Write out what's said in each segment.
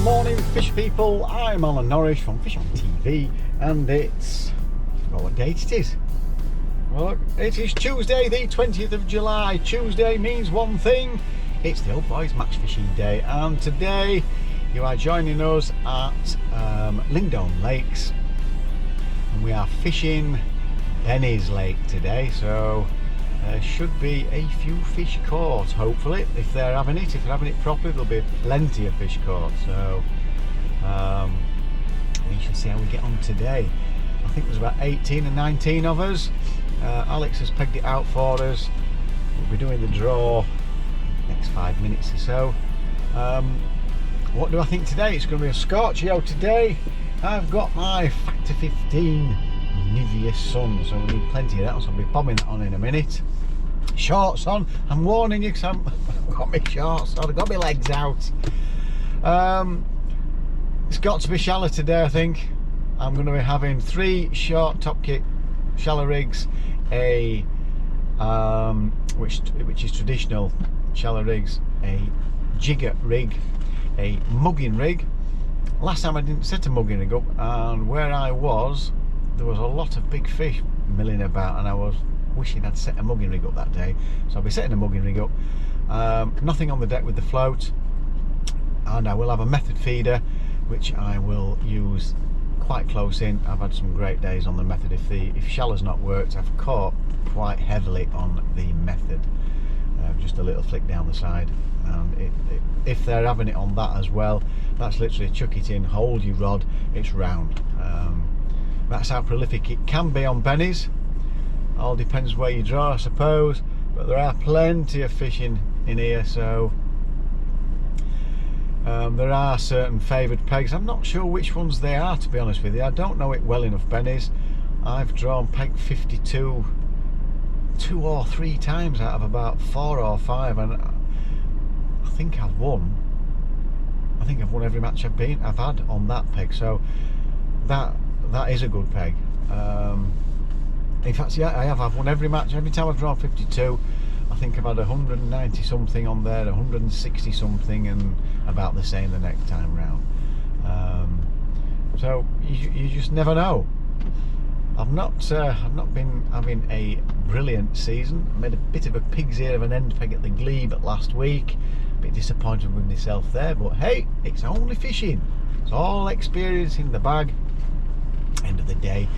morning, fish people. I'm Alan Nosh from FishOn TV, and it's, I forgot what date it is. Look, it is Tuesday, the 20th of July. Tuesday means one thing: it's the old boys match fishing day, and today you are joining us at Lindolme Lakes, and we are fishing Benny's Lake today. So there should be a few fish caught, hopefully, if they're having it. If they're having it properly, there'll be plenty of fish caught. So we shall see how we get on today. I think there's about 18 and 19 of us. Alex has pegged it out for us. We'll be doing the draw next 5 minutes or so. What do I think today? It's going to be a scorcher today. I've got my Factor 15 Nivea Sun, so we need plenty of that, so I'll be bombing that on in a minute. Shorts on, I'm warning you, because I've got my shorts on, I've got my legs out. It's got to be shallow today, I think. I'm going to be having 3 short top kit shallow rigs, a which is traditional shallow rigs, a jigger rig, a mugging rig. Last time I didn't set a mugging rig up, and where I was, there was a lot of big fish milling about, and I was wishing I'd set a mugging rig up that day. So I'll be setting a mugging rig up. Nothing on the deck with the float, and I will have a method feeder which I will use quite close in. I've had some great days on the method. If shallow's not worked, I've caught quite heavily on the method. Just a little flick down the side, and if they're having it on that as well, that's literally chuck it in, hold your rod, it's round. That's how prolific it can be on bennies. All depends where you draw, I suppose, but there are plenty of fish in here. So there are certain favoured pegs. I'm not sure which ones they are, to be honest with you. I don't know it well enough, bennies. I've drawn peg 52 2 or 3 times out of about 4 or 5, and I think I've won. I think I've won every match I've had on that peg. So that is a good peg. In fact, yeah, I've won every match. Every time I've drawn 52, I think I've had 190 something on there, 160 something, and about the same the next time round. So you just never know. I've not been having a brilliant season. I made a bit of a pig's ear of an end peg at the glebe last week. A bit disappointed with myself there, but hey, it's only fishing. It's all experience in the bag. End of the day,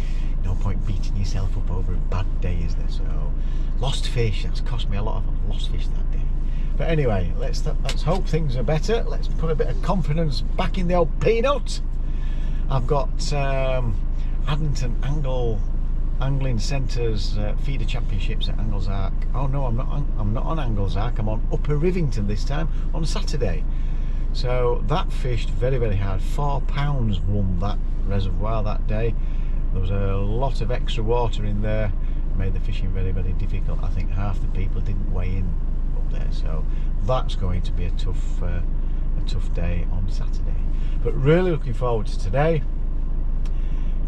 no point beating yourself up over a bad day, is there? So lost fish, that's cost me a lot of lost fish that day. But anyway, let's hope things are better. Let's put a bit of confidence back in the old peanut. I've got Addington Angling Centre's feeder championships at Anglesark. Oh no, I'm not on Anglesark. I'm on Upper Rivington this time on Saturday. So that fished very, very hard. 4 pounds won that reservoir that day. There was a lot of extra water in there. Made the fishing very, very difficult. I think half the people didn't weigh in up there. So that's going to be a tough day on Saturday. But really looking forward to today.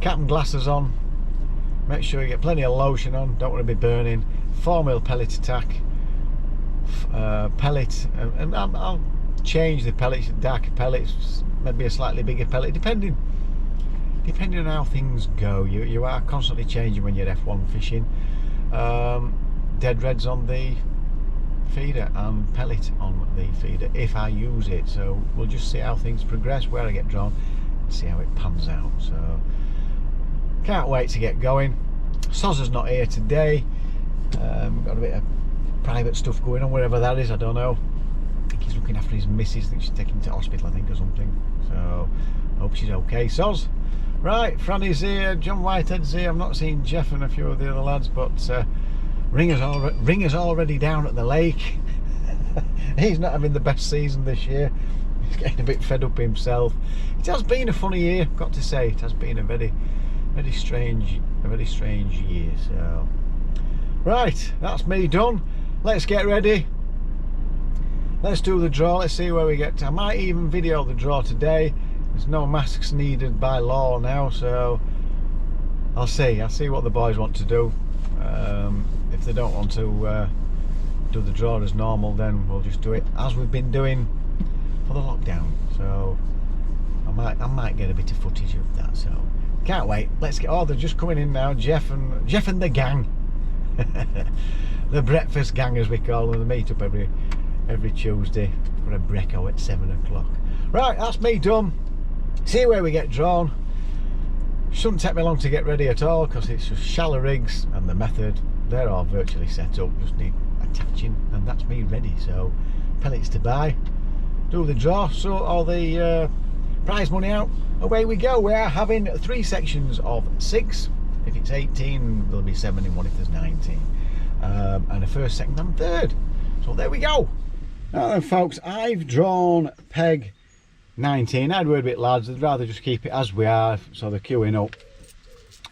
Cap and glasses on. Make sure you get plenty of lotion on. Don't want to be burning. 4mm pellet attack. Pellet, and I'll change the pellets, darker pellets, maybe a slightly bigger pellet, depending on how things go. You are constantly changing when you're F1 fishing. Dead reds on the feeder and pellet on the feeder if I use it. So we'll just see how things progress, where I get drawn, see how it pans out. So can't wait to get going. Sozza's not here today. Got a bit of private stuff going on, wherever that is, I don't know. I think he's looking after his missus. I think she's taking him to hospital, I think, or something. So hope she's okay. Soz. Right, Franny's here, John Whitehead's here. I've not seen Jeff and a few of the other lads, but Ringer's already down at the lake. He's not having the best season this year. He's getting a bit fed up himself. It has been a funny year, got to say. It has been a very strange year. So right, that's me done. Let's get ready. Let's do the draw. Let's see where we get to. I might even video the draw today. There's no masks needed by law now, so I'll see what the boys want to do. If they don't want to do the draw as normal, then we'll just do it as we've been doing for the lockdown. So I might get a bit of footage of that, so can't wait. Let's get. Oh, they're just coming in now. Jeff and the gang, the breakfast gang as we call them. They meet up every Tuesday for a brekko at 7 o'clock. Right, that's me done. See where we get drawn. Shouldn't take me long to get ready at all because it's just shallow rigs and the method. They're all virtually set up. Just need attaching, and that's me ready. So pellets to buy, do the draw, sort all the prize money out, away we go. We are having 3 sections of 6. If it's 18, there'll be 7 in one if there's 19, and a first, second and third. So there we go. Now then folks, I've drawn peg 19. I had a word with lads, I'd rather just keep it as we are, so they're queuing up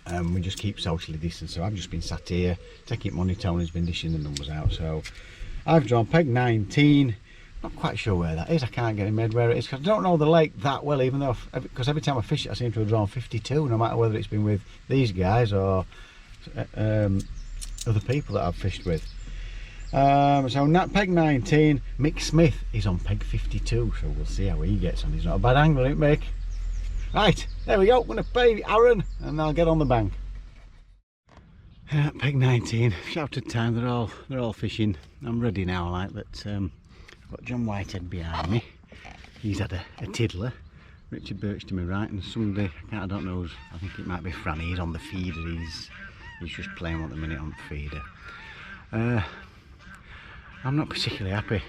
and we just keep socially distant. So I've just been sat here taking money. Tony's been dishing the numbers out. So I've drawn peg 19. Not quite sure where that is. I can't get in my head where it is because I don't know the lake that well, even though because every time I fish it I seem to have drawn 52, no matter whether it's been with these guys or other people that I've fished with. So peg 19, Mick Smith is on peg 52, so we'll see how he gets on. He's not a bad angler, isn't Mick? Right, there we go. I'm going to pay Aaron and I'll get on the bank. Peg 19, shouted time. They're all fishing. I'm ready now, like, but I've got John Whitehead behind me. He's had a tiddler. Richard Birch to my right, and somebody, I don't know, I think it might be Franny. He's on the feeder. He's just playing at the minute on the feeder. I'm not particularly happy.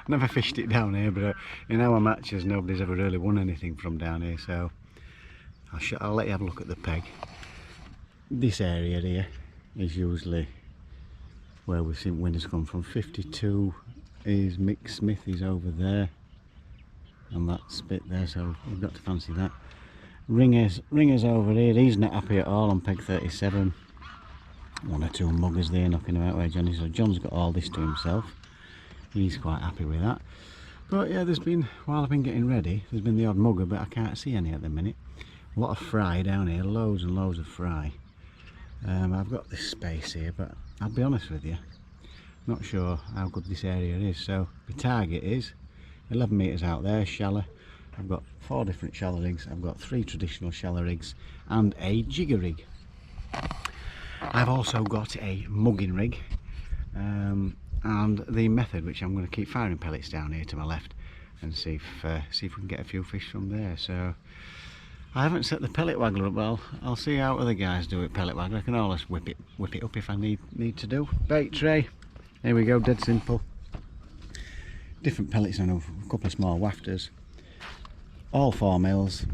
Never fished it down here, but in our matches nobody's ever really won anything from down here, so I'll let you have a look at the peg. This area here is usually where we've seen winners come from. 52 is Mick Smith, he's over there, and that spit there, so we've got to fancy that. Ringer's over here, he's not happy at all on peg 37. 1 or 2 muggers there knocking about where Johnny, so John's got all this to himself. He's quite happy with that. But yeah, while I've been getting ready, there's been the odd mugger, but I can't see any at the minute. A lot of fry down here, loads and loads of fry. I've got this space here, but I'll be honest with you, not sure how good this area is. So the target is 11 metres out there, shallow. I've got 4 different shallow rigs. I've got 3 traditional shallow rigs and a jigger rig. I've also got a mugging rig and the method, which I'm going to keep firing pellets down here to my left and see if we can get a few fish from there. So I haven't set the pellet waggler up well. I'll see how other guys do it. Pellet waggler, I can always whip it up if I need to do. Bait tray, here we go, dead simple. Different pellets on a couple of small wafters. All 4 mils.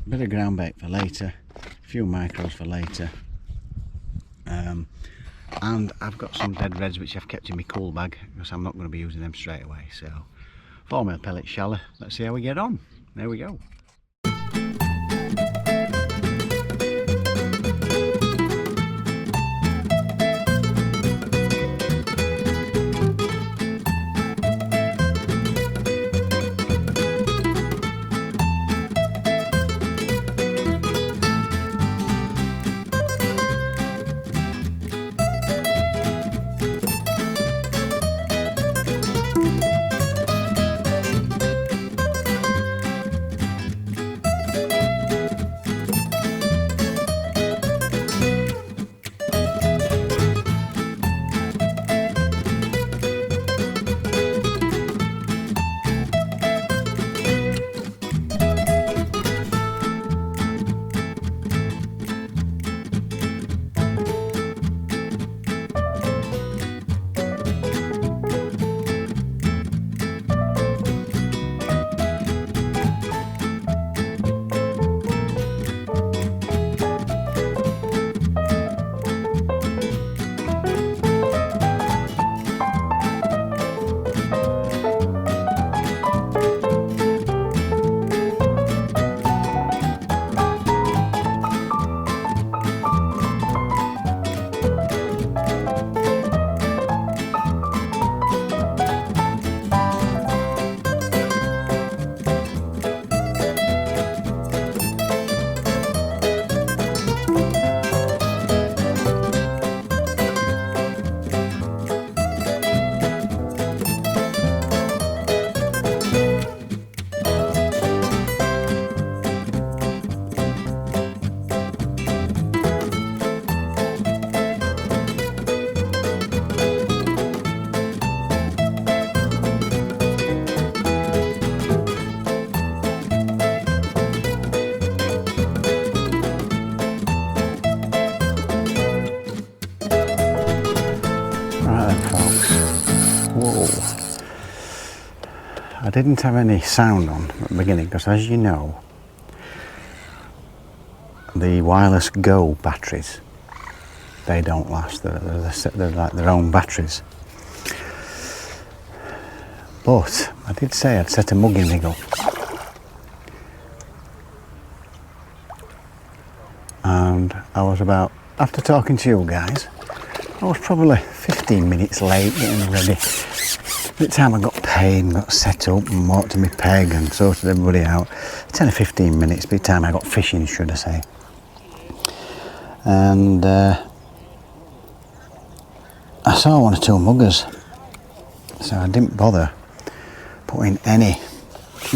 Bit of ground bait for later. A few micros for later. And I've got some dead reds which I've kept in my cool bag because I'm not going to be using them straight away. So 4 mil pellet shallow. Let's see how we get on. There we go. then, folks. Whoa. I didn't have any sound on at the beginning because, as you know, the wireless Go batteries, they don't last. They're like their own batteries. But I did say I'd set a mugging rig up. And I was about, after talking to you guys, I was probably 15 minutes late getting ready. By the time I got paid and got set up and walked to my peg and sorted everybody out, 10 or 15 minutes by the time I got fishing, should I say. And I saw one or two muggers, so I didn't bother putting any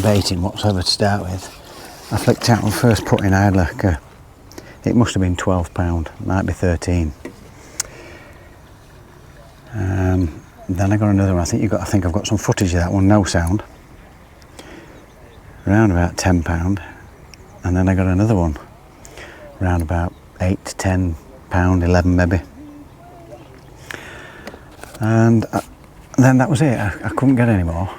bait in whatsoever to start with. I flicked out and first put in, I had like a, it must have been £12, might be 13. Then I got another one. I think I've got some footage of that one, no sound. Around about £10, and then I got another one, around about £8 to £10, 11 maybe. And then that was it. I couldn't get any more,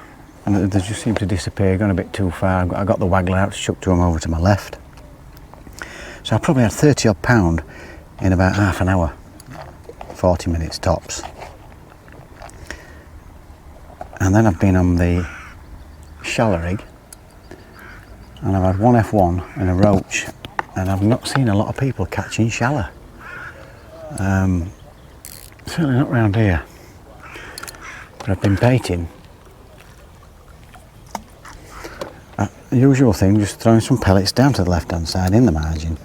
and they just seemed to disappear, gone a bit too far. I got the waggler out, chucked them over to my left. So I probably had 30 odd pound in about half an hour, 40 minutes tops. And then I've been on the shallow rig, and I've had one F1 and a roach, and I've not seen a lot of people catching shallow. Certainly not round here. But I've been baiting. Usual thing, just throwing some pellets down to the left hand side in the margin.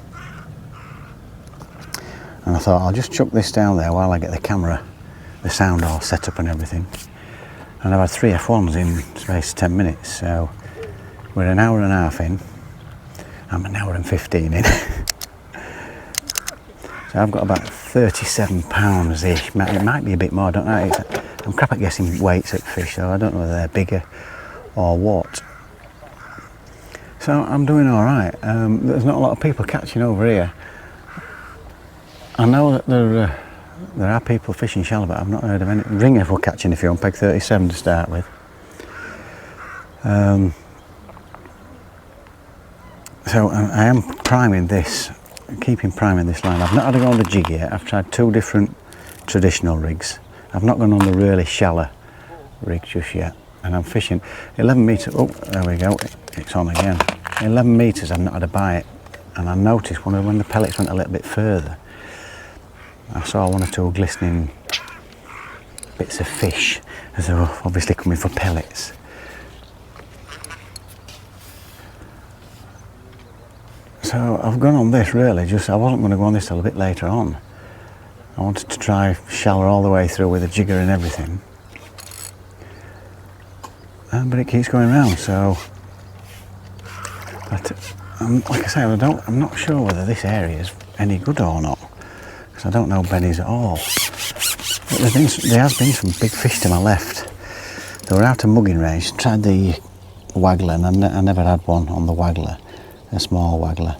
And I thought I'll just chuck this down there while I get the camera, the sound all set up and everything. And I've had 3 F1s in space of 10 minutes, so we're an hour and a half in. I'm an hour and 15 in. So I've got about 37 pounds-ish. It might be a bit more, I don't know. I'm crap at guessing weights at fish, so I don't know whether they're bigger or what. So I'm doing all right. There's not a lot of people catching over here. I know that there are people fishing shallow, but I've not heard of any. Ringers were catching if you're on peg 37 to start with. So I am priming this, keeping priming this line. I've not had to go on the jig yet. I've tried 2 different traditional rigs. I've not gone on the really shallow rig just yet. And I'm fishing 11 metres, oh there we go, it's on again. 11 metres I've not had a bite, and I noticed when the pellets went a little bit further, I saw 1 or 2 glistening bits of fish, as they were obviously coming for pellets. So I've gone on this really, I wasn't going to go on this till a bit later on. I wanted to try shallow all the way through with a jigger and everything. But it keeps going round, so but, like I say, I'm not sure whether this area is any good or not, because I don't know bennies at all. But there has been some big fish to my left. They were out of mugging range. Tried the waggler, and I never had one on the waggler, a small waggler.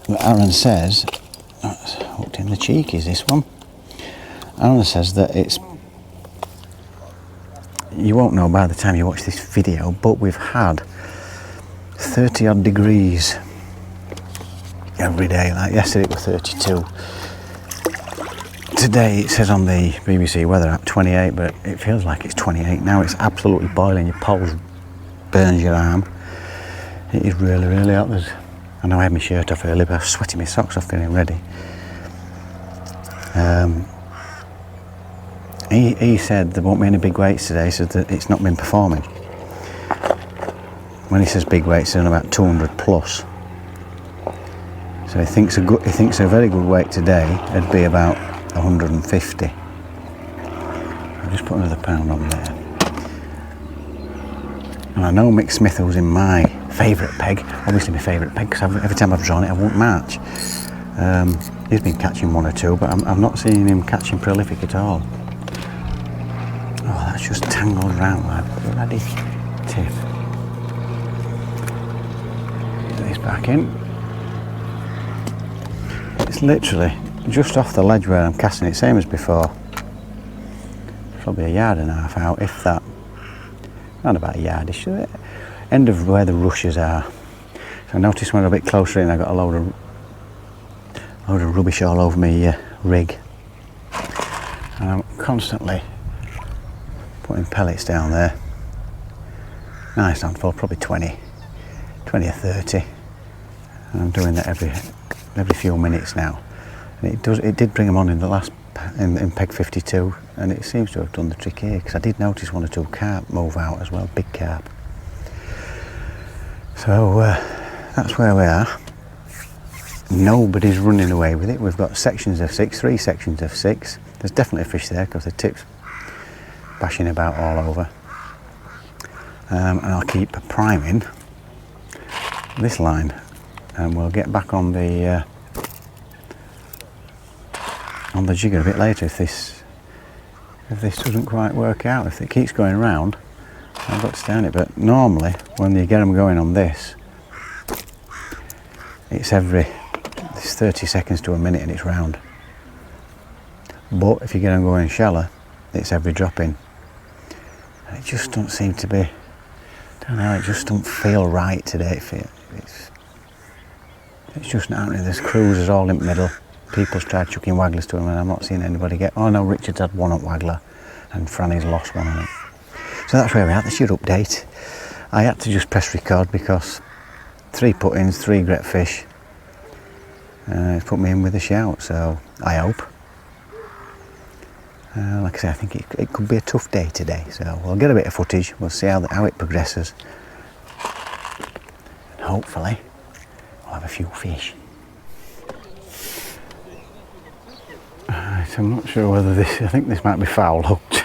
But Aaron says, hooked in the cheek is this one. Aaron says that it's, you won't know by the time you watch this video, but we've had 30 odd degrees every day. Like yesterday it was 32. Today it says on the BBC weather app 28, but it feels like it's 28 now. It's absolutely boiling. Your pulse burns your arm. It is really, really hot. I know I had my shirt off earlier, but I was sweating my socks off getting ready. He said there won't be any big weights today, so that it's not been performing. When he says big weights, it's about 200 plus. So he thinks a very good weight today would be about 150. I'll just put another pound on there. And I know Mick Smith, who's in my favourite peg, obviously my favourite peg, because every time I've drawn it I won't match. He's been catching 1 or 2, but I'm not seeing him catching prolific at all. Oh, that's just tangled round like a bloody tip. Get this back in. It's literally just off the ledge where I'm casting it, same as before. Probably a yard and a half out, if that. Not about a yardish. End of where the rushes are. So I noticed when I got a bit closer in, I got a load of rubbish all over my rig. And I'm constantly putting pellets down there. Nice handful, probably 20 or 30. And I'm doing that every few minutes now. And it did bring them on in the last in peg 52, and it seems to have done the trick here, because I did notice 1 or 2 carp move out as well, big carp. So that's where we are. Nobody's running away with it. We've got sections of 6, 3 sections of 6. There's definitely a fish there because the tip's bashing about all over. And I'll keep priming this line, and we'll get back on the jigger a bit later if this doesn't quite work out. If it keeps going round, I've got to stay on it. But normally when you get them going on this, it's 30 seconds to a minute and it's round. But if you get them going shallow, it's every drop in. And it just don't seem to be, I don't know, it just don't feel right today. It's just not happening. There's cruisers all in the middle. People's tried chucking wagglers to them, and I'm not seeing anybody get. Oh no, Richard's had 1 up waggler and Franny's lost 1 on it. So that's where we're at. That's your update. I had to just press record because 3 put-ins, 3 great fish. It's put me in with a shout, so I hope. Like I say, I think it could be a tough day today, so we'll get a bit of footage. We'll see how it progresses, and hopefully we'll have a few fish. Right, I'm not sure whether I think this might be foul hooked.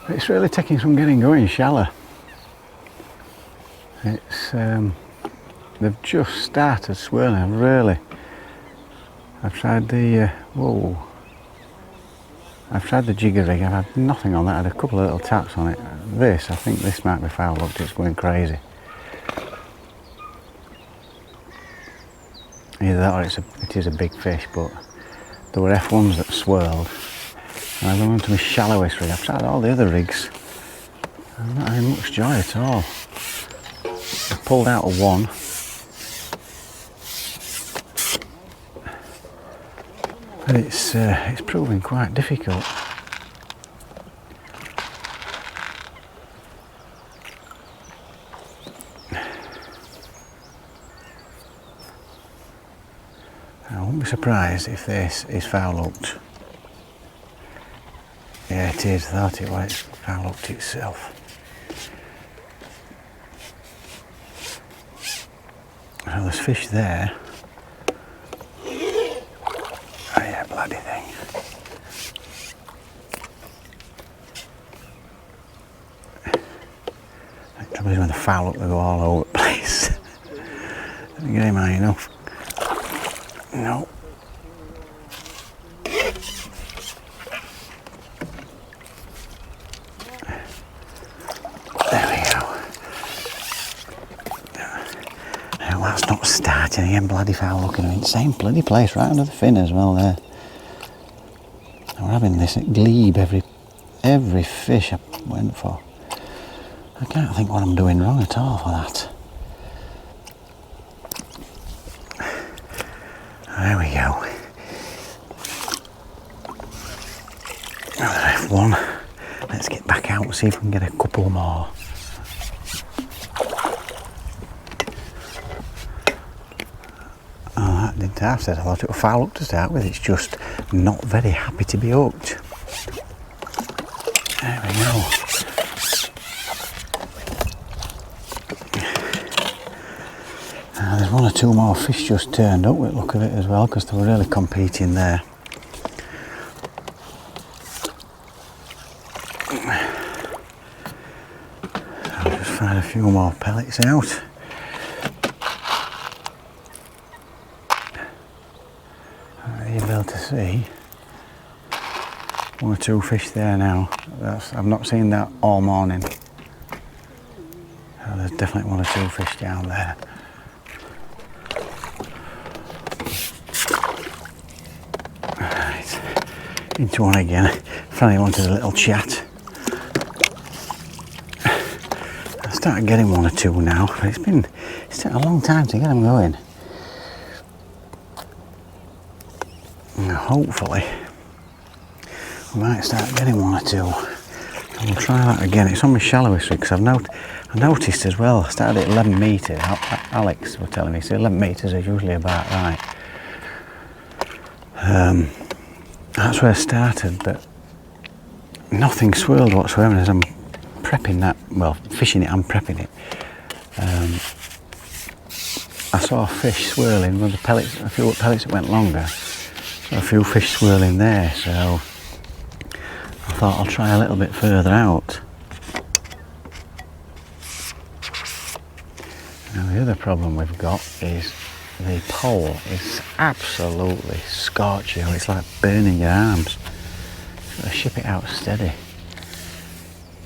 It's really taking some getting going shallow. It's they've just started swirling. I've tried the I've tried the jigger rig. I've had nothing on that. I had a couple of little taps on it. I think this might be foul hooked. It's going crazy. Either that or it is a big fish, but there were F1s that swirled. And I've gone on to my shallowest rig. I've tried all the other rigs. I'm not having much joy at all. I've pulled out a 1. But it's proving quite difficult. I won't be surprised if this is foul hooked. Yeah, it is. I thought it was foul hooked itself. Well, there's fish there. Oh yeah, bloody thing. The trouble is when the foul hook, they go all over the place. Didn't get him high enough. No. There we go. Now that's not starting again, bloody foul looking. I mean, same bloody place right under the fin as well there. And we're having this glebe every fish I went for. I can't think what I'm doing wrong at all for that. There we go. Another F1. Let's get back out and see if we can get a couple more. Oh, that didn't half set. I thought it was foul hooked to start with. It's just not very happy to be hooked. There we go. There's 1 or 2 more fish just turned up with the look of it as well, because they were really competing there. I'll just find a few more pellets out. You'll be able to see 1 or 2 fish there now. I've not seen that all morning. So there's definitely 1 or 2 fish down there. into one again. Finally wanted a little chat. I started getting one or two now, but it's taken a long time to get them going. And hopefully we might start getting one or two. And we'll try that again. It's on my shallowest rig because I noticed as well, I started at 11 metres. Alex was telling me, so 11 metres is usually about right. That's where I started, but nothing swirled whatsoever as I'm prepping that, well, fishing it and prepping it. I saw a fish swirling with the pellets, a few pellets that went longer. So a few fish swirling there, so I thought I'll try a little bit further out. Now the other problem we've got is the pole is absolutely scorching. It's like burning your arms. You've got to ship it out steady.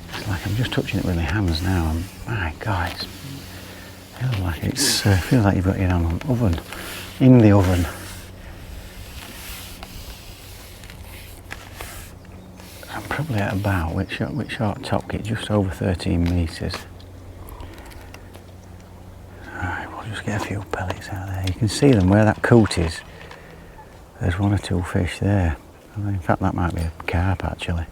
It's like I'm just touching it with my hands now, and my God, it feels like you've got it on an oven, in the oven. I'm probably at about, with short top kit, just over 13 metres. Alright, we'll just get a few pellets out there. You can see them where that coot is. There's one or two fish there. In fact, that might be a carp actually.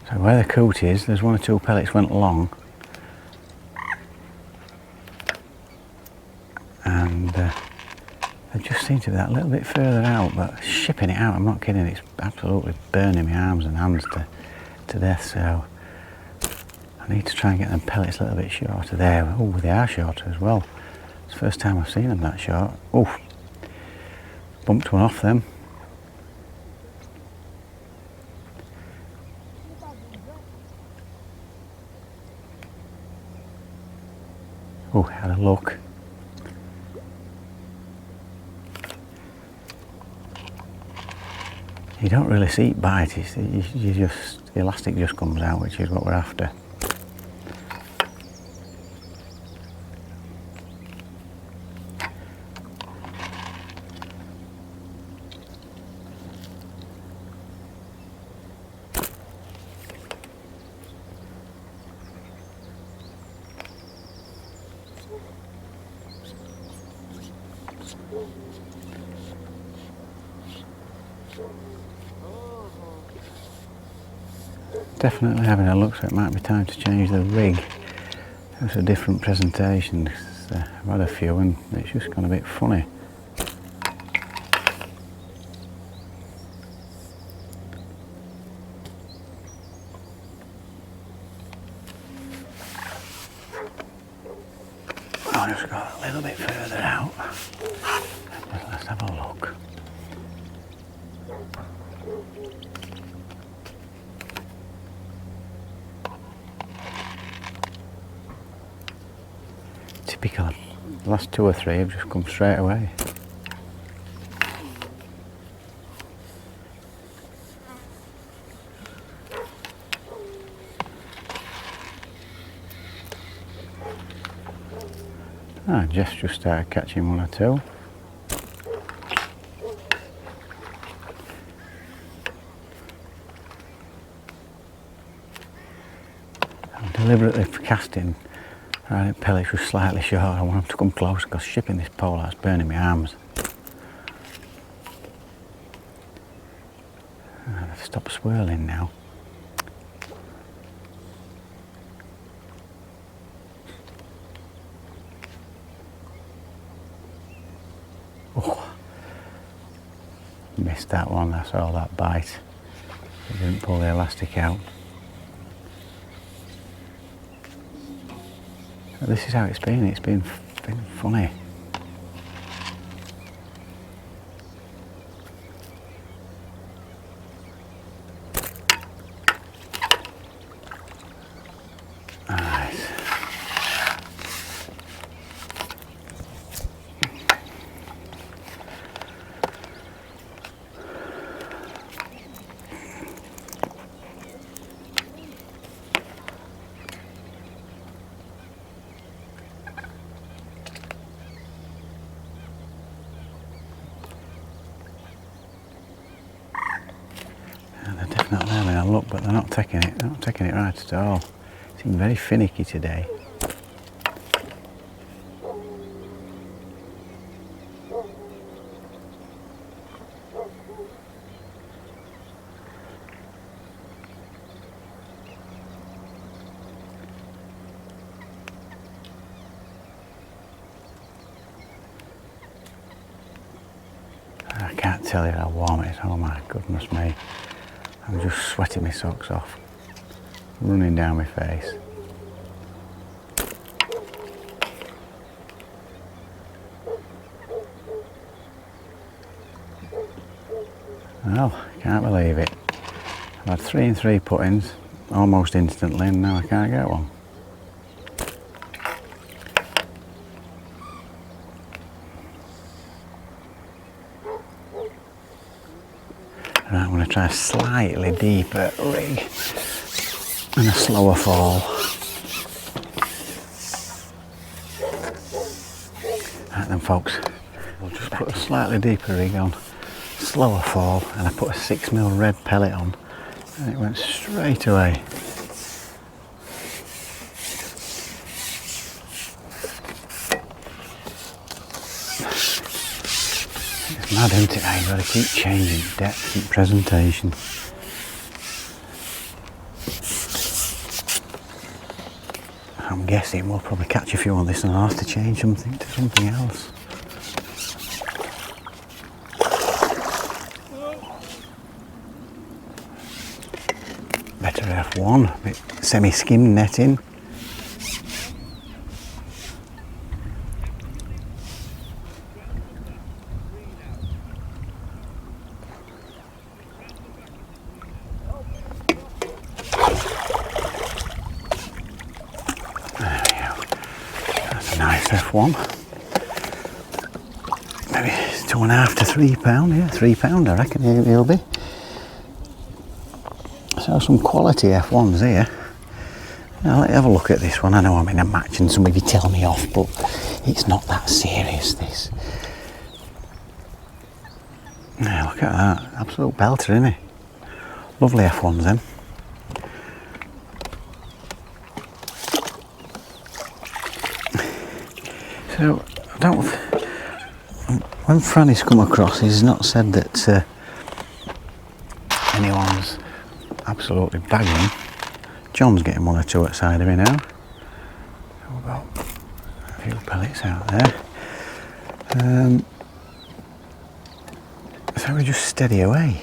So where the coot is, there's one or two pellets went long. And they just seem to be that little bit further out, but shipping it out, I'm not kidding, it's absolutely burning my arms and hands to death, so I need to try and get them pellets a little bit shorter there. Oh, they are shorter as well. It's the first time I've seen them that short. Oh, bumped one off them. Oh, had a look. You don't really see it bite, the elastic just comes out, which is what we're after. Definitely having a look, so it might be time to change the rig. It's a different presentation. I've had a few and it's just gone a bit funny. I've just got a little bit further out. Let's have a look. Typical. The last two or three have just come straight away. Jess just started catching one or two. I'm deliberately casting pellets were slightly short. I want them to come close because shipping this pole out's burning my arms. They've stopped swirling now. Oh, missed that one. I saw that bite. I didn't pull the elastic out. This is how it's been funny. Alright. look, but they're not taking it. They're not taking it right at all. Seem very finicky today. I can't tell you how warm it is. Oh my goodness me. I'm just sweating my socks off. Running down my face. Well, can't believe it. I've had 3 and 3 puttings almost instantly and now I can't get one. Right, I'm going to try a slightly deeper rig and a slower fall. Right then folks, we'll just put a slightly deeper rig on, slower fall, and I put a 6mm red pellet on and it went straight away. It's mad, isn't it? You've got to keep changing depth and presentation. I'm guessing we'll probably catch a few on this and I'll have to change something to something else. Better F1, a bit semi-skim netting. Nice F1. Maybe £2.5 to £3, yeah, £3 I reckon he'll be. So some quality F1s here. Now let's have a look at this one. I know I'm in a match and somebody tell me off, but it's not that serious, this. Now look at that, absolute belter, isn't it? Lovely F1s then. So, when Franny's come across, he's not said that anyone's absolutely bagging. John's getting 1 or 2 outside of me now. We've got a few pellets out there. So we just steady away.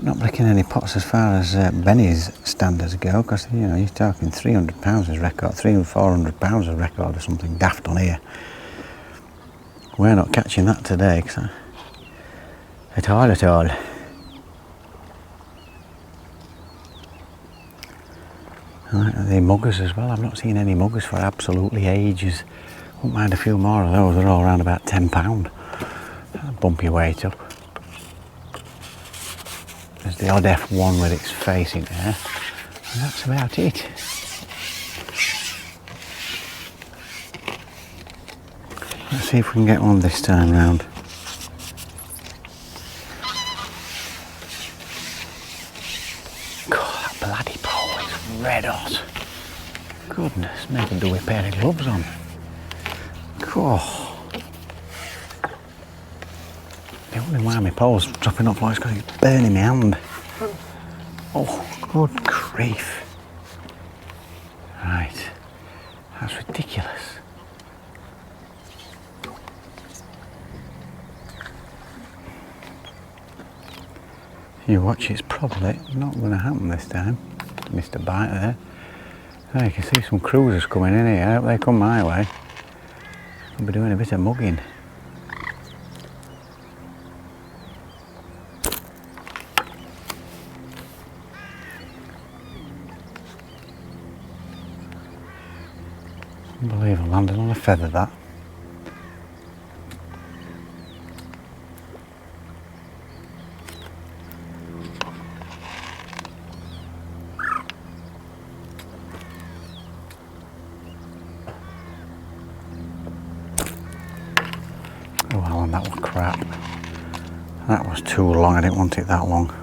Not breaking any pots as far as Benny's standards go, because you know you're talking £300 as record, £300–400 as record or something daft on here. We're not catching that today, at all. Right, the muggers as well. I've not seen any muggers for absolutely ages. Wouldn't mind a few more of those. They're all around about £10. Bump your weight up. There's the odd F1 with its face in there, and that's about it. Let's see if we can get one this time round. God, that bloody pole is red hot. Goodness, maybe do a pair of gloves on. God. The only why my pole's dropping off like it's because it's burning my hand. Oh, good grief. Right, that's ridiculous. You watch, it's probably not going to happen this time. Missed a bite there. Oh, you can see some cruisers coming in here. I hope they come my way. I'll be doing a bit of mugging. Unbelievable, landed on a feather that. Oh well, and that was crap. That was too long, I didn't want it that long.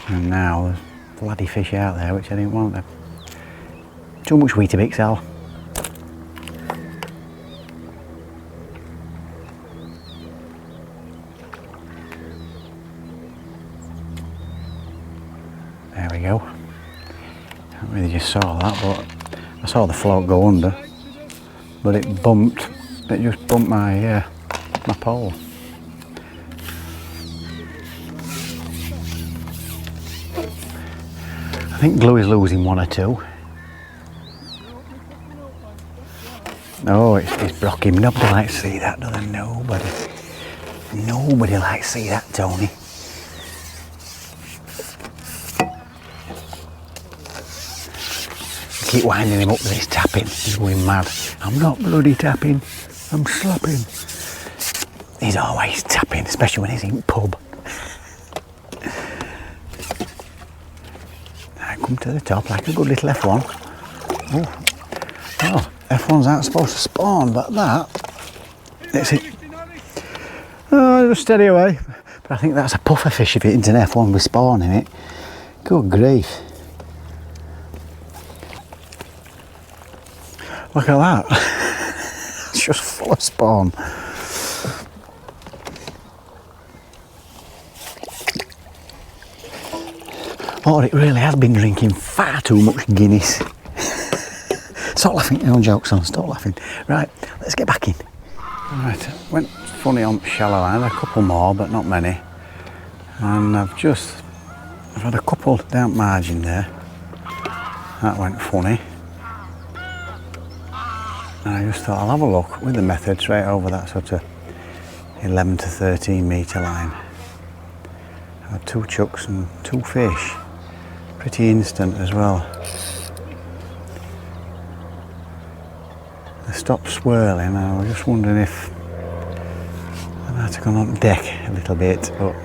And now there's bloody fish out there which I didn't want. Them. Too much Weetabix, Al. There we go. I really just saw that, but I saw the float go under, but it just bumped my my pole. I think Glue is losing one or two. Oh, it's blocking. Nobody likes to see that, does it? Nobody likes to see that, Tony. Keep winding him up with his tapping. He's going mad. I'm not bloody tapping. I'm slapping. He's always tapping, especially when he's in pub. I come to the top like a good little F1. Oh, F1s aren't supposed to spawn, but that's it. Oh, just steady away. But I think that's a puffer fish if it isn't an F1 with spawn in it. Good grief. Look at that. It's just full of spawn. Oh, it really has been drinking far too much Guinness. Stop laughing, no jokes on, stop laughing. Right, let's get back in. Right, went funny on shallow. I had a couple more, but not many. And I've had a couple down margin there. That went funny. And I just thought I'll have a look with the method straight over that sort of 11 to 13 metre line. I had 2 chucks and 2 fish. Pretty instant as well. They stopped swirling. I was just wondering if I might have gone on deck a little bit, but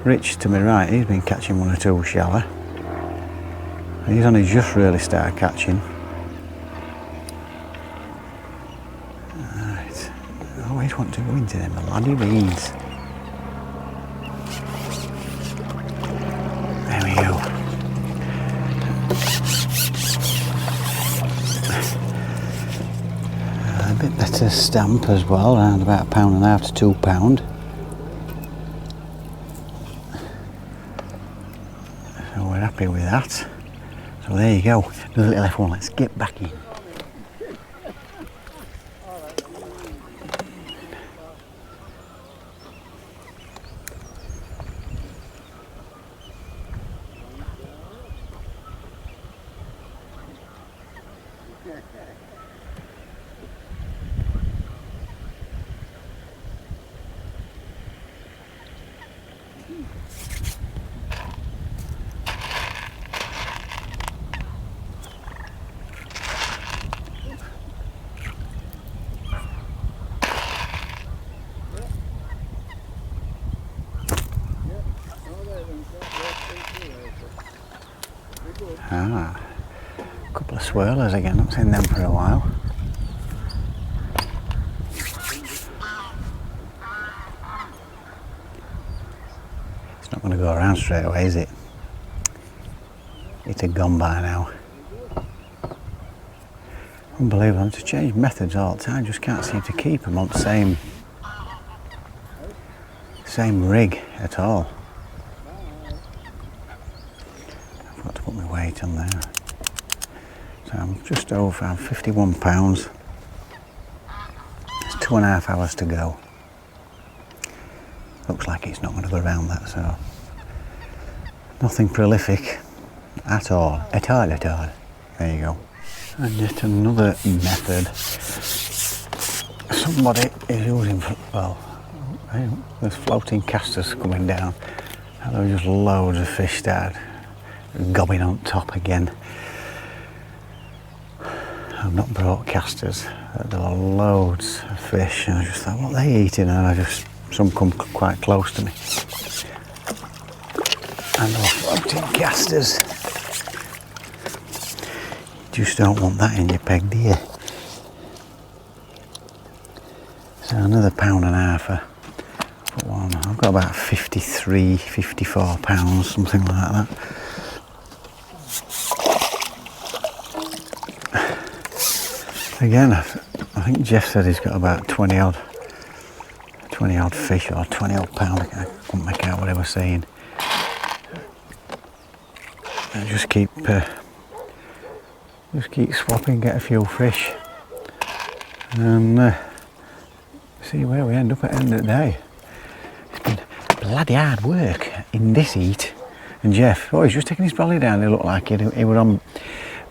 Rich to my right, he's been catching 1 or 2 shallow. And he's only just really started catching. Right, I always want to go into them bloody reeds. There we go. A bit better stamp as well, around about £1.5 to £2. So we're happy with that. So there you go, another little F1, let's get back in. Ah, a couple of swirlers again, not seen them for a while. It's not going to go around straight away, is it? It's a gone by now. Unbelievable, I'm to change methods all the time, just can't seem to keep them on the same rig at all. I've got to put my weight on there. So I'm just over, I'm 51 pounds. There's 2.5 hours to go. Looks like it's not going to go around that, so nothing prolific at all, at all. There you go. And yet another method. Somebody is using, well, there's floating casters coming down. And there were just loads of fish started gobbing on top again. I've not brought casters. There were loads of fish, and I just thought, what are they eating? And some come quite close to me. And there were floating casters. You just don't want that in your peg, do you? So another £1.5 for put one on. got about 53, 54 pounds, something like that. Again, I think Jeff said he's got about 20 odd fish, or 20 odd pound. I couldn't make out what he was saying. I just keep swapping, get a few fish, and see where we end up at the end of the day. It's been bloody hard work in this heat. And Jeff, he's just taking his brolly down. He looked like he was on,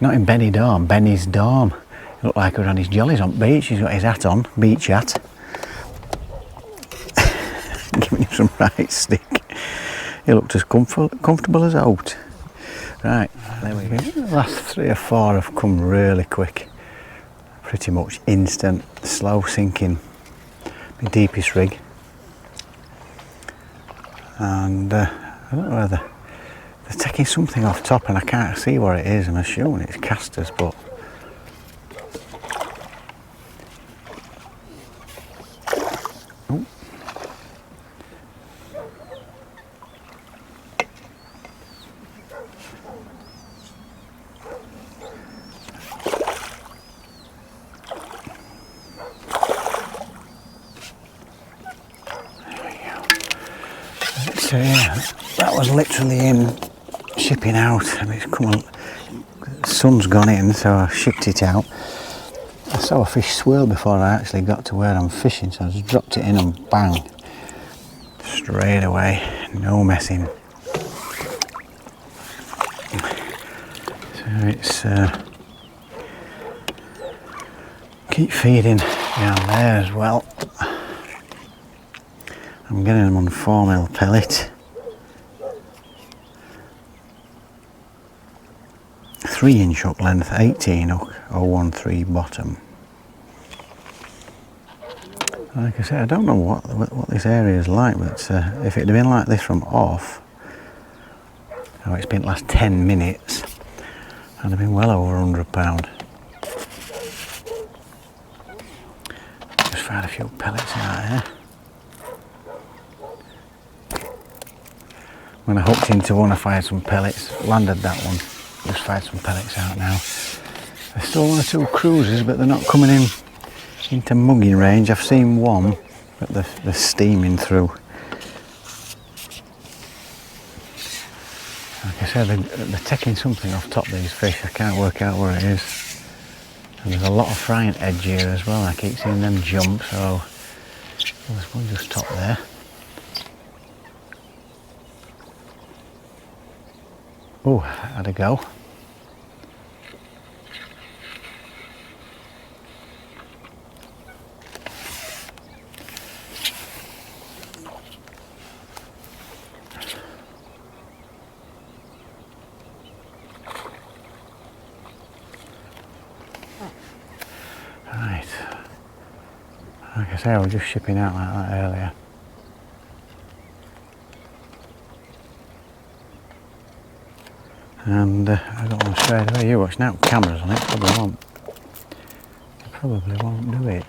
not in Benny's Dorm. He looked like he was on his jollies on beach. He's got his hat on, beach hat. Giving him some right stick. He looked as comfortable as out. Right, there we go. The last 3 or 4 have come really quick. Pretty much instant, slow sinking. My deepest rig. And I don't know whether they're taking something off top, and I can't see what it is. I'm assuming it's casters, but oh. So yeah, that was literally him shipping out, and it's come on, the sun's gone in, so I shipped it out. I saw a fish swirl before I actually got to where I'm fishing, so I just dropped it in and bang, straight away, no messing. So it's keep feeding down there as well. I'm getting them on 4mm pellet. 3-inch hook length, 18 hook, 013 bottom. Like I said, I don't know what this area is like, but if it had been like this from off, oh, it's been the last 10 minutes, I'd have been well over £100. Just fired a few pellets out here. When I hooked into one, I fired some pellets, landed that one, just fired some pellets out now. There's still 1 or 2 cruisers, but they're not coming in into mugging range. I've seen one, but they're steaming through. Like I said, they're taking something off top of these fish. I can't work out where it is. And there's a lot of frying edge here as well. I keep seeing them jump, so there's one just top there. Oh, had a go. Right. Like I say, I was just shipping out like that earlier. And I got one straight away. You watch now, cameras on it, probably won't do it.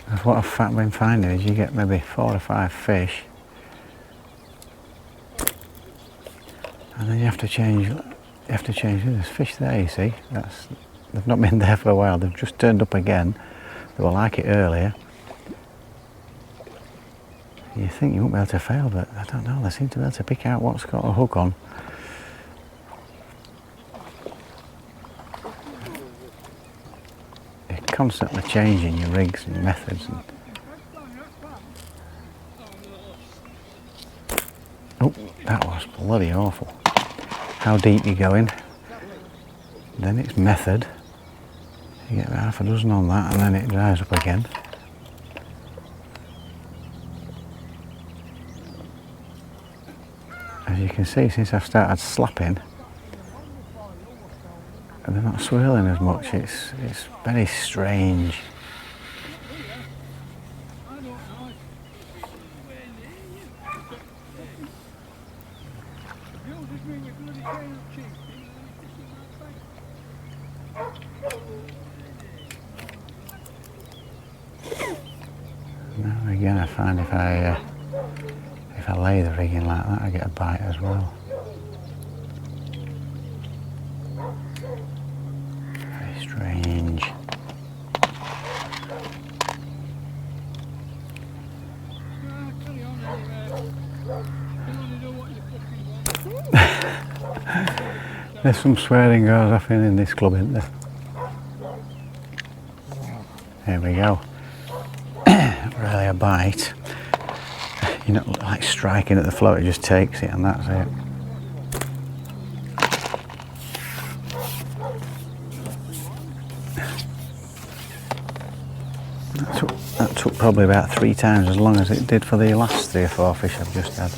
Because what I've been finding is you get maybe 4 or 5 fish, and then you have to change. There's fish there, you see. They've not been there for a while. They've just turned up again. They were like it earlier. You think you won't be able to fail, but I don't know, they seem to be able to pick out what's got a hook on. You're constantly changing your rigs and methods. Oh, that was bloody awful. How deep you're going. Then it's method. You get about half a dozen on that, and then it dries up again. As you can see, since I've started slapping, they're not swirling as much. It's very strange. Now again, find if I lay the rig in like that, I get a bite as well. Very strange. There's some swearing goes off in this club, isn't there? There we go. Not really a bite. You're not like striking at the float, it just takes it and that's it. That took probably about 3 times as long as it did for the last 3 or 4 fish I've just had.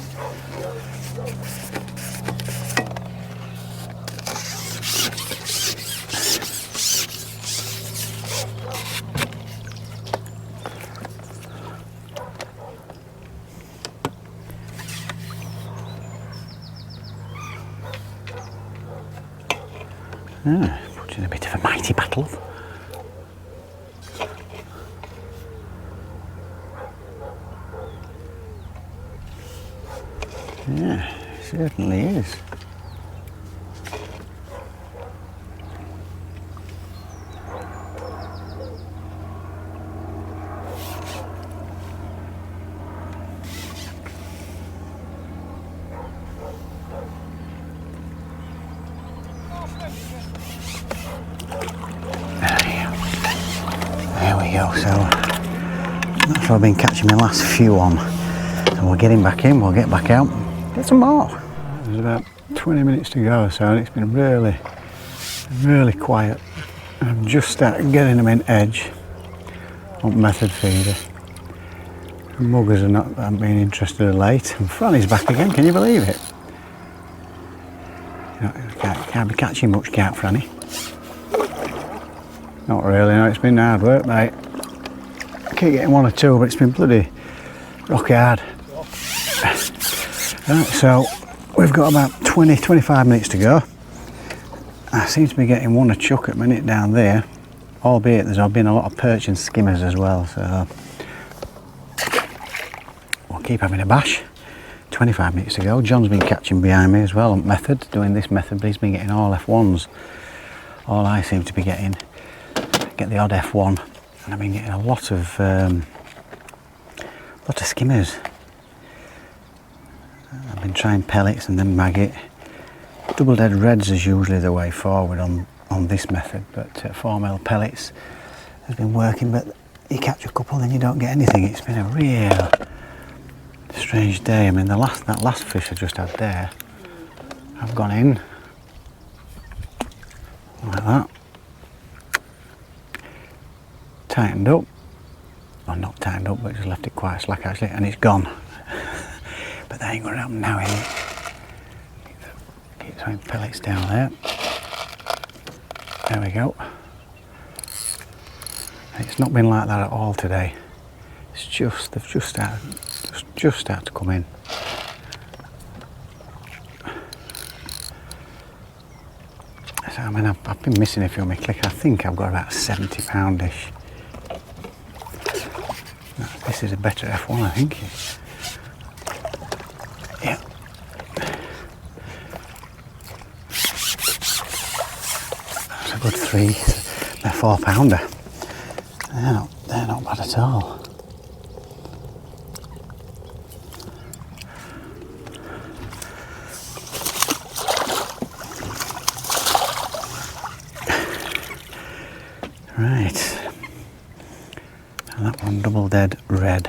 Put in a bit of a mighty battle. Yeah, it certainly is. There we go, so that's what I've been catching my last few on. So we're getting back in, we'll get back out, get some more. There's about 20 minutes to go or so and it's been really quiet. I'm just starting getting them in edge on method feeder. The muggers haven't been interested of late. And Franny's back again, can you believe it? You know, can't be catching much carp, Franny. Not really, no, it's been hard work, mate. I keep getting 1 or 2, but it's been bloody rock hard. Right, so we've got about 20-25 minutes to go. I seem to be getting 1 a chuck at the minute down there, albeit there's been a lot of perch and skimmers as well, so we'll keep having a bash. 25 minutes to go. John's been catching behind me as well on method, doing this method, but he's been getting all F1s. All I seem to be getting, get the odd F1, and I've been getting a lot of skimmers. I've been trying pellets and then maggot. Double dead reds is usually the way forward on this method, but 4mm pellets has been working, but you catch a couple then you don't get anything. It's been a real strange day. I mean, that last fish I just had there, I've gone in like that, tightened up, well not tightened up but just left it quite slack actually, and it's gone. But that ain't going to happen now, is it? Keep throwing pellets down there. There we go. And it's not been like that at all today. It's just, they've just started to come in. So, I mean, I've been missing a few on my click. I think I've got about 70 poundish. This is a better F1, I think. Yeah. That's a good 3, they're 4 pounder. They're not bad at all. Right, and that one double dead red.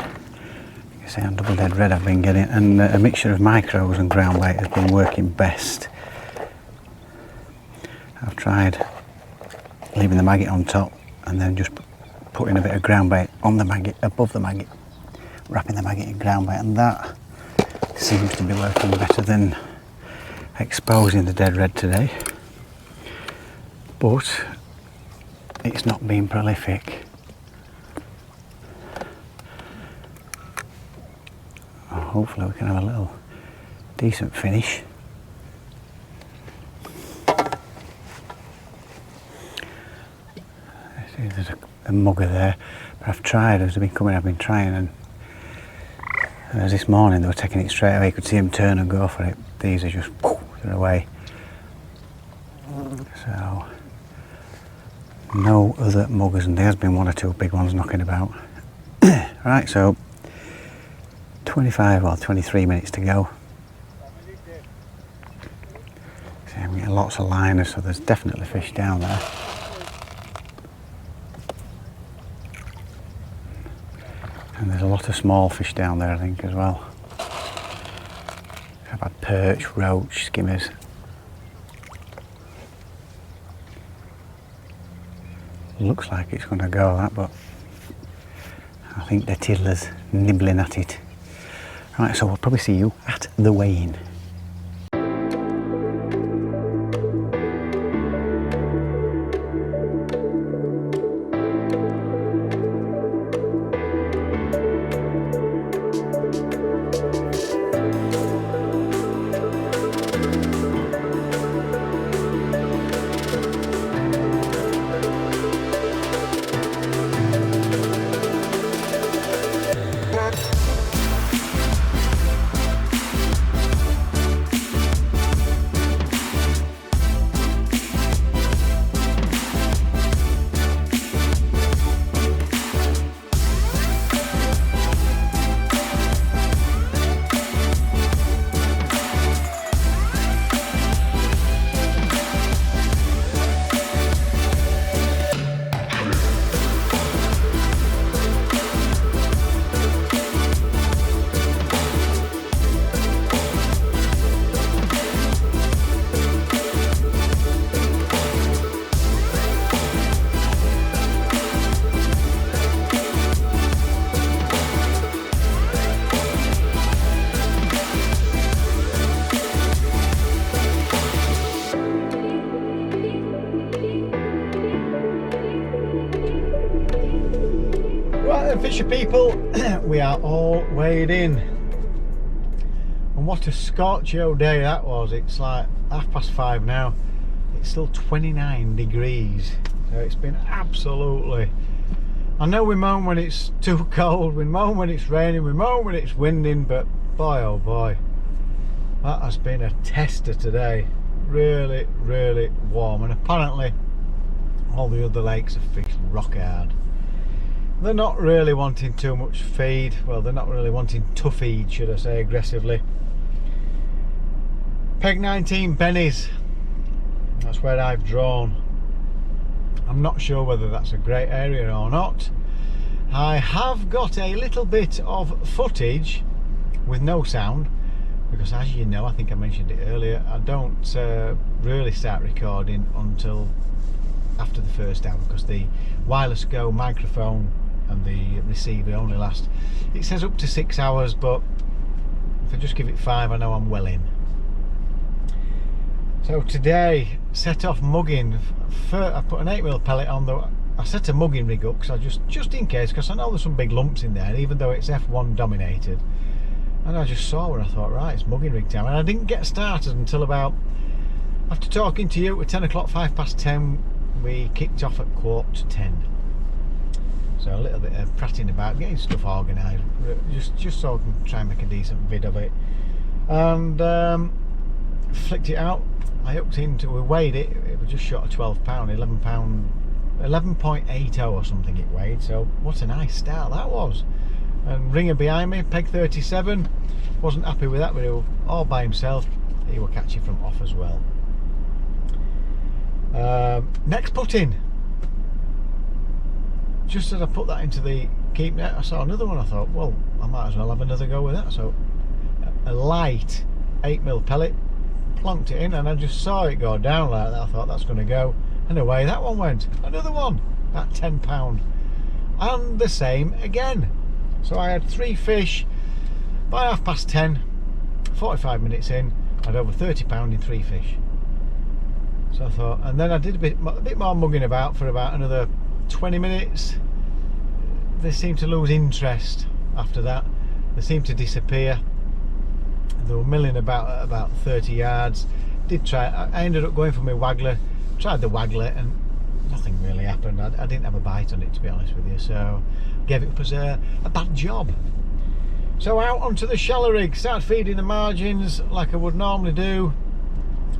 You see, on double dead red I've been getting, and a mixture of micros and ground weight has been working best. I've tried leaving the maggot on top and then just putting a bit of ground bait on the maggot, above the maggot, wrapping the maggot in ground bait, and that seems to be working better than exposing the dead red today. But it's not been prolific. Hopefully we can have a little decent finish. There's a mugger there, but I've tried, as I've been coming, I've been trying, and Whereas this morning they were taking it straight away. You could see them turn and go for it. These are just, they're away. So, no other muggers, and there has been one or two big ones knocking about. Right, so 25 or 23 minutes to go. See, I'm getting lots of liners, so there's definitely fish down there. And there's a lot of small fish down there, I think, as well. I've had perch, roach, skimmers. Looks like it's going to go, that, but I think the tiddler's nibbling at it. Right, so we'll probably see you at the weigh-in. Fisher people, we are all weighed in, and what a scorcher day that was. It's like 5:30 now. It's still 29 degrees, so it's been absolutely, I know we moan when it's too cold, we moan when it's raining, we moan when it's winding, but boy oh boy, that has been a tester today. Really warm, and apparently all the other lakes have fished rock hard. They're not really wanting too much feed. Well, they're not really wanting to feed, should I say, aggressively. Peg 19 pennies. That's where I've drawn. I'm not sure whether that's a great area or not. I have got a little bit of footage with no sound, because as you know, I think I mentioned it earlier, I don't really start recording until after the first hour, because the wireless go microphone and the receiver only last, it says up to 6 hours, but if I just give it 5, I know I'm well in. So today, set off mugging. I put an 8mm pellet on the, I set a mugging rig up, because just in case, because I know there's some big lumps in there, even though it's F1 dominated. And I just saw where I thought, right, it's mugging rig time, and I didn't get started until about, after talking to you at 10 o'clock, 10:05, we kicked off at 9:45. So a little bit of prattling about, getting stuff organised, just so I can try and make a decent vid of it. And flicked it out. I hooked into, we weighed it, it was just short of 12 pound, 11 pound, 11.80 or something it weighed. So what a nice start that was. And ringer behind me, peg 37, wasn't happy with that, but he was all by himself. He will catch it from off as well. Next put-in, just as I put that into the keep net, I saw another one. I thought, well, I might as well have another go with that. So a light 8mm pellet, plonked it in, and I just saw it go down like that. I thought, that's going to go, and away that one went. Another one at 10 pound, and the same again. So I had 3 fish by 10:30, 45 minutes in, I had over 30 pound in 3 fish. So I thought, and then I did a bit more mugging about for about another 20 minutes. They seemed to lose interest after that. They seemed to disappear. They were milling about 30 yards. Did try, I ended up going for my waggler, tried the waggler, and nothing really happened. I didn't have a bite on it, to be honest with you, so gave it up as a bad job. So out onto the shallow rig, start feeding the margins like I would normally do.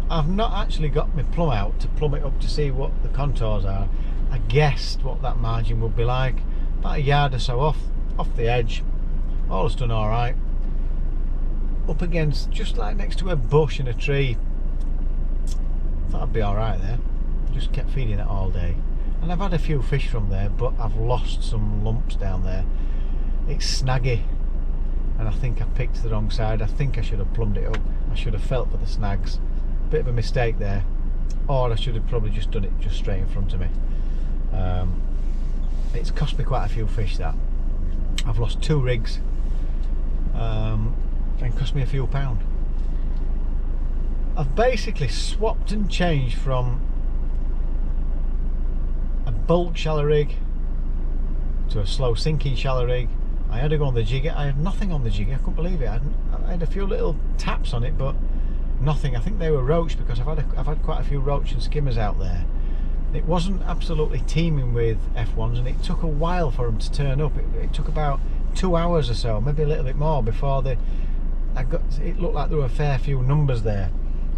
I've not actually got my plumb out to plumb it up to see what the contours are. I guessed what that margin would be like, about a yard or so off the edge. All done all right. Up against, just like next to a bush and a tree. Thought I'd be all right there. Just kept feeding it all day. And I've had a few fish from there, but I've lost some lumps down there. It's snaggy. And I think I picked the wrong side. I think I should have plumbed it up. I should have felt for the snags. Bit of a mistake there. Or I should have probably just done it just straight in front of me. It's cost me quite a few fish, that. I've lost 2 rigs. And cost me a few pound. I've basically swapped and changed from a bulk shallow rig to a slow sinking shallow rig. I had to go on the jigger. I had nothing on the jigger. I couldn't believe it. I had a few little taps on it, but nothing. I think they were roach because I've had quite a few roach and skimmers out there. It wasn't absolutely teeming with F1s, and it took a while for them to turn up. It took about 2 hours or so, maybe a little bit more, before it looked like there were a fair few numbers there.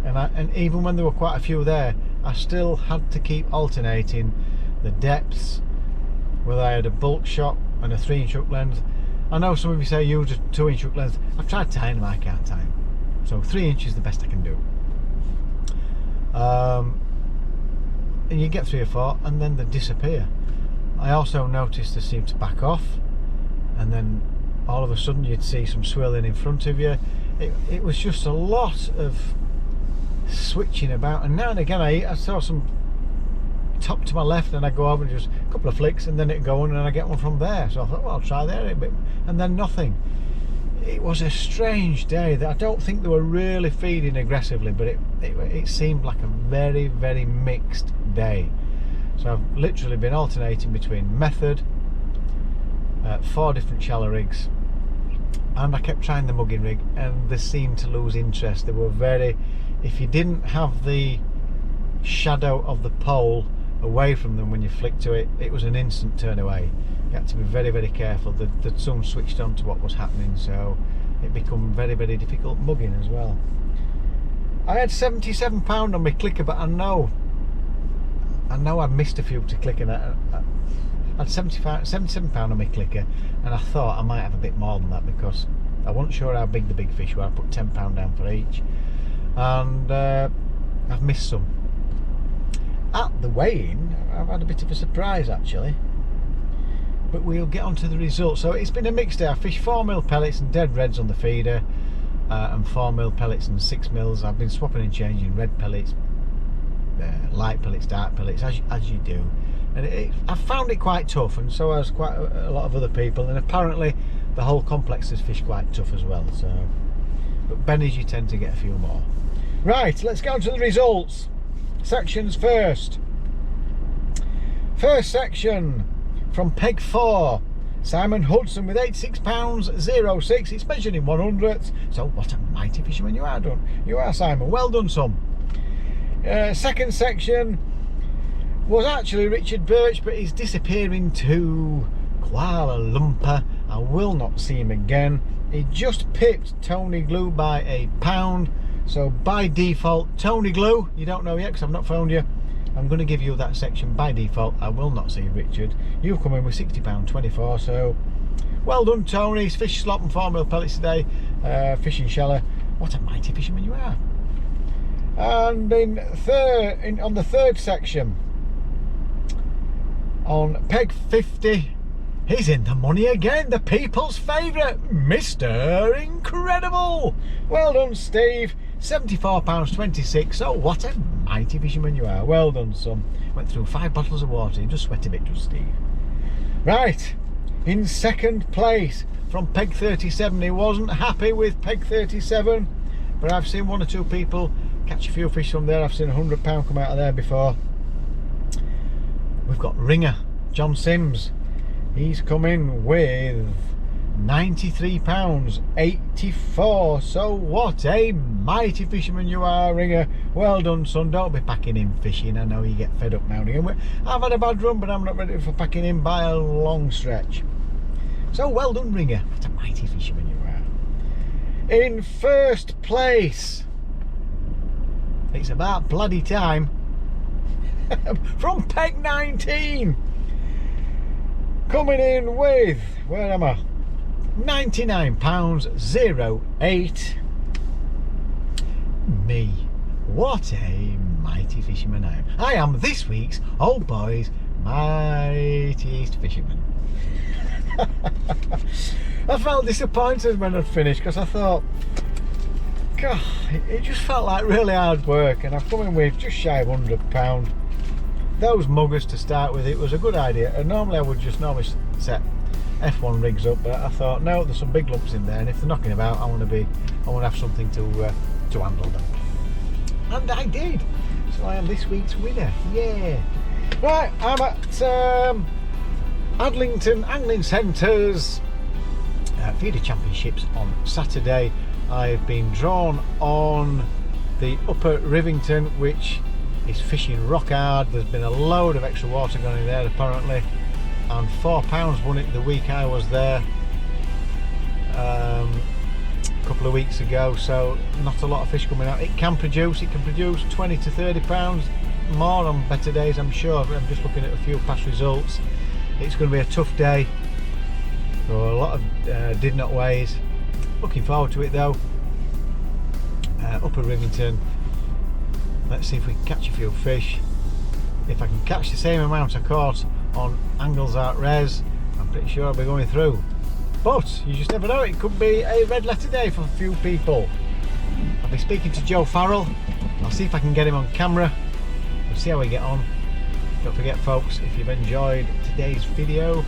And even when there were quite a few there, I still had to keep alternating the depths, whether I had a bulk shot and a 3-inch hook length. I know some of you say use a 2-inch hook length. I've tried tying them, I can't tie them. So 3 inches is the best I can do. And you get 3 or 4 and then they disappear. I also noticed they seem to back off, and then all of a sudden you'd see some swirling in front of you. It was just a lot of switching about, and now and again I saw some top to my left, and I go over and just a couple of flicks, and then it go on and I get one from there. So I thought, well, I'll try there a bit, and then nothing. It was a strange day. That I don't think they were really feeding aggressively, but it seemed like a very, very mixed day. So I've literally been alternating between method, 4 different shallow rigs, and I kept trying the mugging rig, and they seemed to lose interest. They were very, if you didn't have the shadow of the pole away from them when you flicked to it, it was an instant turn away. You had to be very, very careful. The sun switched on to what was happening, so it became very, very difficult mugging as well. I had £77 on my clicker, but I know I'd missed a few to click, and I had £77 on my clicker, and I thought I might have a bit more than that because I wasn't sure how big the big fish were. I put £10 down for each, and I've missed some. At the weighing, I've had a bit of a surprise actually, but we'll get on to the results. So it's been a mixed day. I fished 4mm pellets and dead reds on the feeder, and 4mm pellets and 6mm. I've been swapping and changing red pellets, light pellets, dark pellets, as you do. And I found it quite tough, and so has quite a lot of other people, and apparently the whole complex is fished quite tough as well. So, but bennies you tend to get a few more. Right, let's go on to the results. Sections first. First section from peg 4, Simon Hudson with £86.06. It's measured in 100ths. So what a mighty fisherman you are, Simon. Well done, son. Second section was actually Richard Birch, but he's disappearing to Kuala Lumpur. I will not see him again. He just pipped Tony Glue by £1. So by default, Tony Glue, you don't know yet because I've not phoned you. I'm going to give you that section by default. I will not see Richard. You've come in with £60.24. So well done, Tony. He's fished slop and 4mm pellets today, fishing shallow. What a mighty fisherman you are. And on the third section, on peg 50, he's in the money again. The people's favourite, Mr. Incredible. Well done, Steve. £74.26. So what a mighty fisherman you are. Well done, son. Went through 5 bottles of water. You just sweat a bit, just Steve. Right, in second place from peg 37. He wasn't happy with peg 37, but I've seen 1 or 2 people catch a few fish from there. I've seen £100 come out of there before. We've got Ringer, John Sims. He's come in with £93.84. So what a mighty fisherman you are, Ringer. Well done, son. Don't be packing in fishing. I know you get fed up now and again. I've had a bad run, but I'm not ready for packing in by a long stretch. So well done, Ringer. What a mighty fisherman you are. in first place. It's about bloody time. From peg 19. Coming in with, where am I? £99.08. Me. What a mighty fisherman I am. I am this week's old boy's mightiest fisherman. I felt disappointed when I'd finished because I thought, God, it just felt like really hard work, and I've come in with just shy of £100. Those muggers to start with, it was a good idea, and normally I would just set F1 rigs up, but I thought no, there's some big lumps in there, and if they're knocking about, I want to have something to handle them, and I did. So I am this week's winner. Yeah. Right, I'm at Adlington Angling Centre's feeder championships on Saturday. I've been drawn on the Upper Rivington, which is fishing rock hard. There's been a load of extra water going in there apparently, and £4 won it the week I was there a couple of weeks ago, so not a lot of fish coming out. It can produce 20 to 30 pounds more on better days, I'm sure. I'm just looking at a few past results. It's going to be a tough day for a lot of did not ways. Looking forward to it though. Upper Rivington. Let's see if we can catch a few fish. If I can catch the same amount I caught on Angles Art Res, I'm pretty sure I'll be going through. But you just never know, it could be a red letter day for a few people. I'll be speaking to Joe Farrell. I'll see if I can get him on camera. We'll see how we get on. Don't forget folks, if you've enjoyed today's video,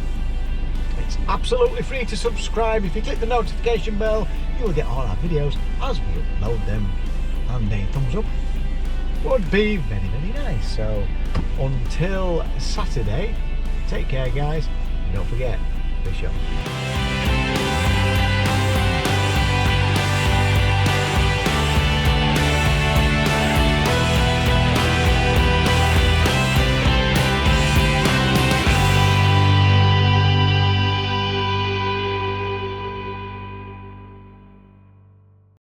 it's absolutely free to subscribe. If you click the notification bell, you will get all our videos as we upload them, and a thumbs up would be very, very nice. So until Saturday, take care guys, and don't forget, fish on.